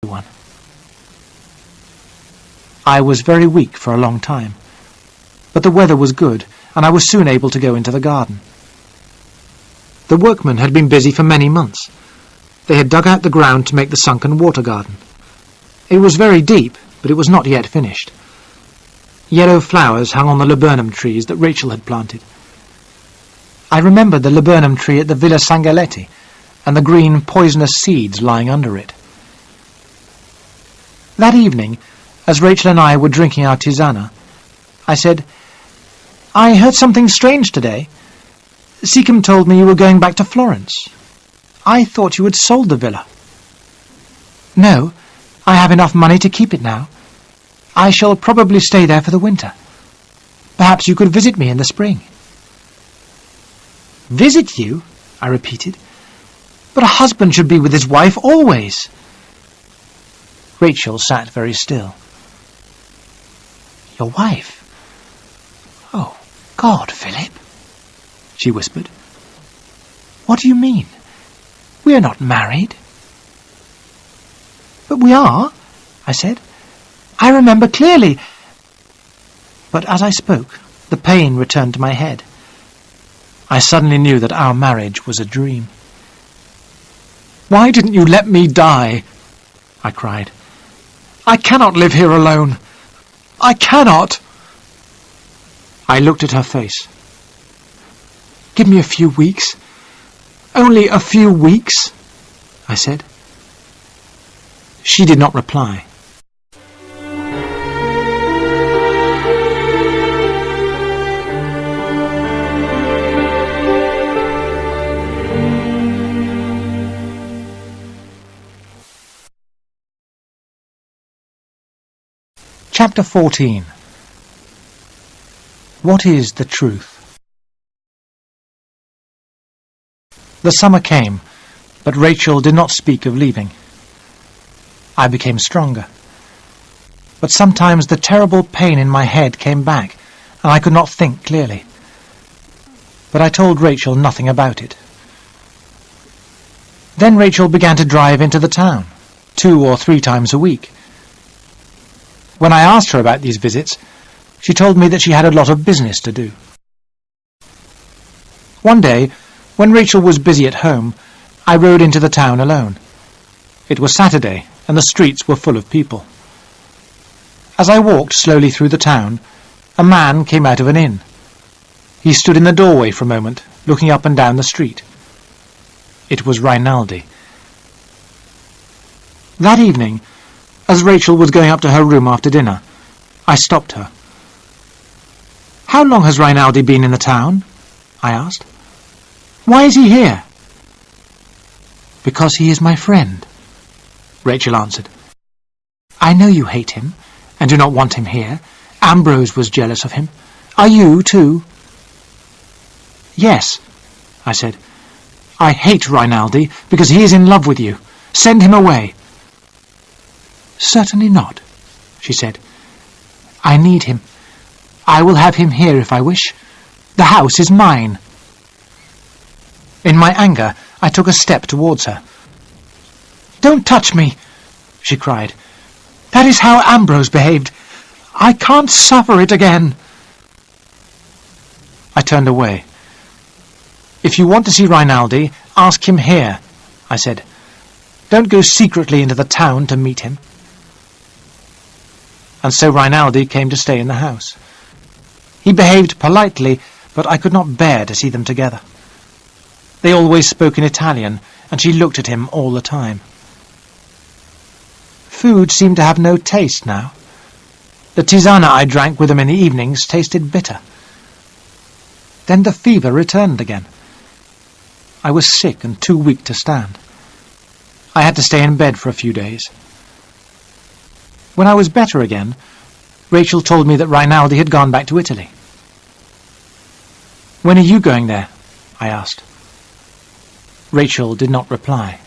one. I was very weak for a long time, but the weather was good, and I was soon able to go into the garden. The workmen had been busy for many months. They had dug out the ground to make the sunken water garden. It was very deep, but it was not yet finished. Yellow flowers hung on the laburnum trees that Rachel had planted. I remembered the laburnum tree at the Villa Sangaletti, and the green poisonous seeds lying under it. That evening, as Rachel and I were drinking our tisana, I said, "I heard something strange today. Seacombe told me you were going back to Florence. I thought you had sold the villa." "No, I have enough money to keep it now. I shall probably stay there for the winter. Perhaps you could visit me in the spring." "Visit you?" I repeated. "But a husband should be with his wife always." Rachel sat very still. "Your wife? Oh, God, Philip," she whispered. "What do you mean? We are not married." "But we are," I said. "I remember clearly." But as I spoke, the pain returned to my head. I suddenly knew that our marriage was a dream. "Why didn't you let me die?" I cried. "I cannot live here alone. I cannot." I looked at her face. "Give me a few weeks. Only a few weeks," I said. She did not reply. Chapter 14. What is the truth? The summer came, but Rachel did not speak of leaving. I became stronger, but sometimes the terrible pain in my head came back, and I could not think clearly. But I told Rachel nothing about it. Then Rachel began to drive into the town, 2 or 3 times a week. When I asked her about these visits, she told me that she had a lot of business to do. One day, when Rachel was busy at home, I rode into the town alone. It was Saturday, and the streets were full of people. As I walked slowly through the town, a man came out of an inn. He stood in the doorway for a moment, looking up and down the street. It was Rinaldi. That evening, as Rachel was going up to her room after dinner, I stopped her. "How long has Rinaldi been in the town?" I asked. "Why is he here?" "Because he is my friend," Rachel answered. "I know you hate him, and do not want him here. Ambrose was jealous of him. Are you, too?" "Yes," I said. "I hate Rinaldi because he is in love with you. Send him away." "Certainly not," she said. "I need him. I will have him here if I wish. The house is mine." In my anger, I took a step towards her. "Don't touch me," she cried. "That is how Ambrose behaved. I can't suffer it again." I turned away. "If you want to see Rinaldi, ask him here," I said. "Don't go secretly into the town to meet him." And so Rinaldi came to stay in the house. He behaved politely, but I could not bear to see them together. They always spoke in Italian, and she looked at him all the time. Food seemed to have no taste now. The tisana I drank with them in the evenings tasted bitter. Then the fever returned again. I was sick and too weak to stand. I had to stay in bed for a few days. When I was better again, Rachel told me that Rinaldi had gone back to Italy. "When are you going there?" I asked. Rachel did not reply.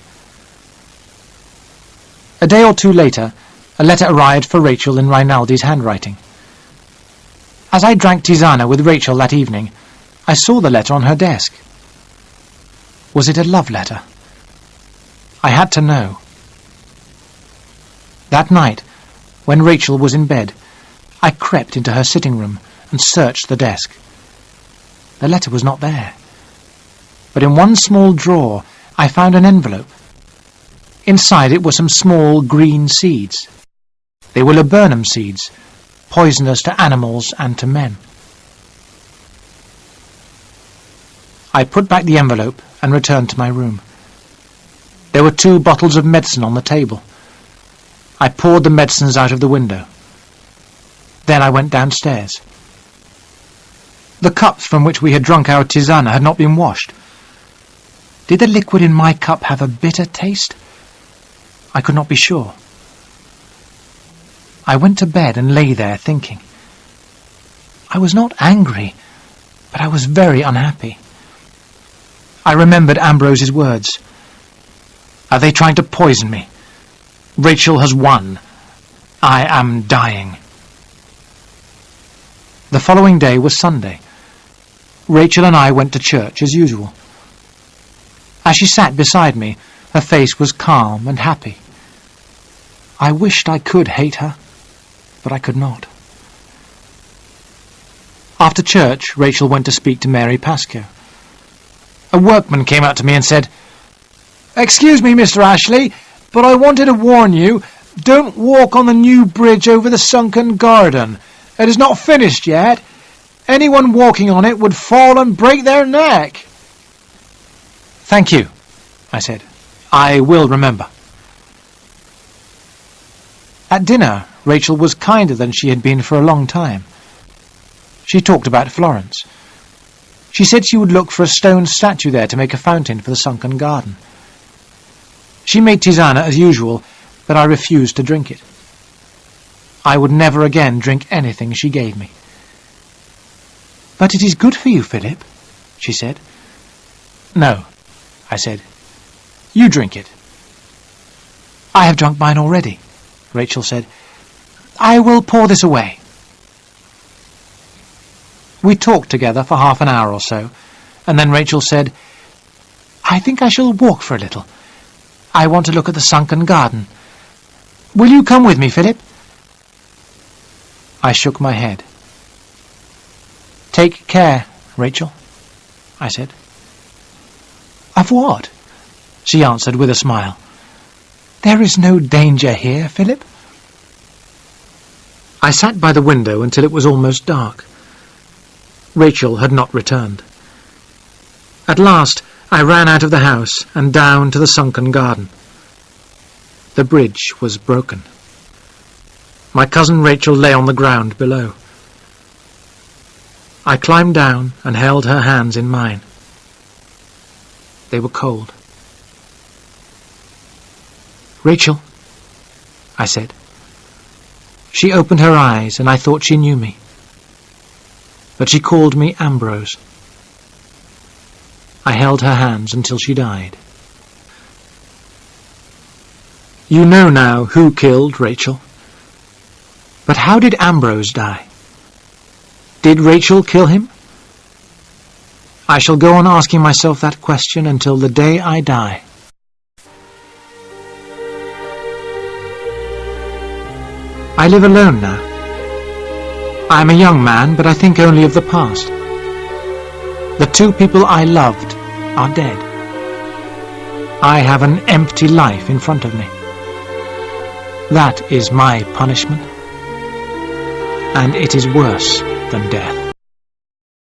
A day or 2 later, a letter arrived for Rachel in Rinaldi's handwriting. As I drank tisana with Rachel that evening, I saw the letter on her desk. Was it a love letter? I had to know. That night, when Rachel was in bed, I crept into her sitting room and searched the desk. The letter was not there, but in one small drawer I found an envelope. Inside it were some small green seeds. They were laburnum seeds, poisonous to animals and to men. I put back the envelope and returned to my room. There were 2 bottles of medicine on the table. I poured the medicines out of the window. Then I went downstairs. The cups from which we had drunk our tisana had not been washed. Did the liquid in my cup have a bitter taste? I could not be sure. I went to bed and lay there thinking. I was not angry, but I was very unhappy. I remembered Ambrose's words. Are they trying to poison me? Rachel has won. I am dying. The following day was Sunday. Rachel and I went to church as usual. As she sat beside me, her face was calm and happy. I wished I could hate her, but I could not. After church, Rachel went to speak to Mary Pascoe. A workman came up to me and said, "Excuse me, Mr. Ashley, but I wanted to warn you, don't walk on the new bridge over the sunken garden. It is not finished yet. Anyone walking on it would fall and break their neck." "Thank you," I said. "I will remember." At dinner, Rachel was kinder than she had been for a long time. She talked about Florence. She said she would look for a stone statue there to make a fountain for the sunken garden. She made tisana as usual, but I refused to drink it. I would never again drink anything she gave me. "But it is good for you, Philip," she said. "No," I said. "You drink it." "I have drunk mine already," Rachel said. "I will pour this away." We talked together for half an hour or so, and then Rachel said, "I think I shall walk for a little. I want to look at the sunken garden. Will you come with me, Philip?" I shook my head. "Take care, Rachel," I said. "Of what?" she answered with a smile. "There is no danger here, Philip." I sat by the window until it was almost dark. Rachel had not returned. At last I ran out of the house and down to the sunken garden. The bridge was broken. My cousin Rachel lay on the ground below. I climbed down and held her hands in mine. They were cold. "Rachel," I said. She opened her eyes, and I thought she knew me. But she called me Ambrose. I held her hands until she died. You know now who killed Rachel. But how did Ambrose die? Did Rachel kill him? I shall go on asking myself that question until the day I die. I live alone now. I am a young man, but I think only of the past. The 2 people I loved are dead. I have an empty life in front of me. That is my punishment, and it is worse than death.